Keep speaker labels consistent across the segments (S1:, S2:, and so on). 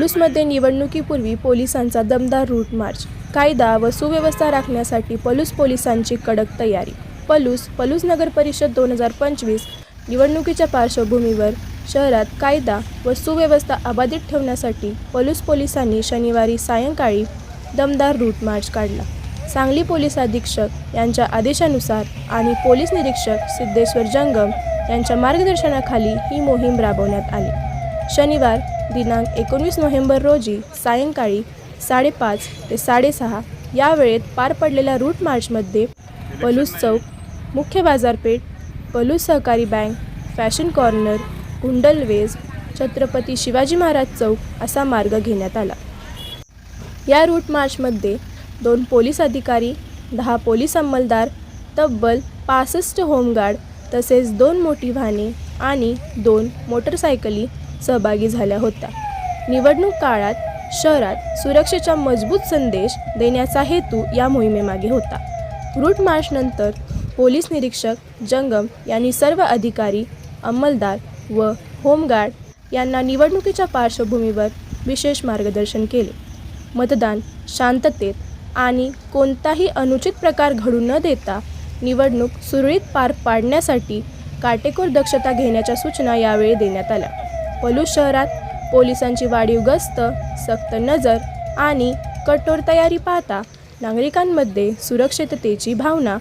S1: पलूसमध्ये निवडणुकीपूर्वी पोलिसांचा दमदार रूट मार्च. कायदा व सुव्यवस्था राखण्यासाठी पलूस पोलिसांची कडक तयारी. पलूस नगर परिषद 2025 निवडणुकीच्या पार्श्वभूमीवर शहरात कायदा व सुव्यवस्था अबाधित ठेवण्यासाठी पलूस पोलिसांनी शनिवारी सायंकाळी दमदार रूट मार्च काढला. सांगली पोलीस अधीक्षक यांच्या आदेशानुसार आणि पोलीस निरीक्षक सिद्धेश्वर जंगम यांच्या मार्गदर्शनाखाली ही मोहीम राबवण्यात आली. शनिवार दिनांक 19 नोव्हेंबर रोजी सायंकाळी 5:30 ते 6:30 या वेळेत पार पडलेल्या रूट मार्चमध्ये पलूस चौक, मुख्य बाजारपेठ, पलूस सहकारी बँक, फॅशन कॉर्नर, कुंडलवेज, छत्रपती शिवाजी महाराज चौक असा मार्ग घेण्यात आला. या रूट मार्चमध्ये 2 पोलीस अधिकारी, 10 पोलीस अंमलदार, तब्बल 65 होमगार्ड तसेच 2 मोठी वाहने आणि 2 मोटरसायकली सहभागी झाल्या होत्या. निवडणूक काळात शहरात सुरक्षेचा मजबूत संदेश देण्याचा हेतू या मोहिमेमागे होता. रूट मार्चनंतर पोलीस निरीक्षक जंगम यांनी सर्व अधिकारी, अंमलदार व होमगार्ड यांना निवडणुकीच्या पार्श्वभूमीवर विशेष मार्गदर्शन केले. मतदान शांततेत आणि कोणताही अनुचित प्रकार घडू न देता निवडणूक सुरळीत पार पाडण्यासाठी काटेकोर दक्षता घेण्याच्या सूचना यावेळी देण्यात आल्या. पलूस शहरात पोलिसांची वाढीव गस्त, सक्त नजर आणि कठोर तयारी पाहता नागरिकांमध्ये सुरक्षिततेची भावना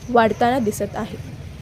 S1: वाढताना दिसत आहे.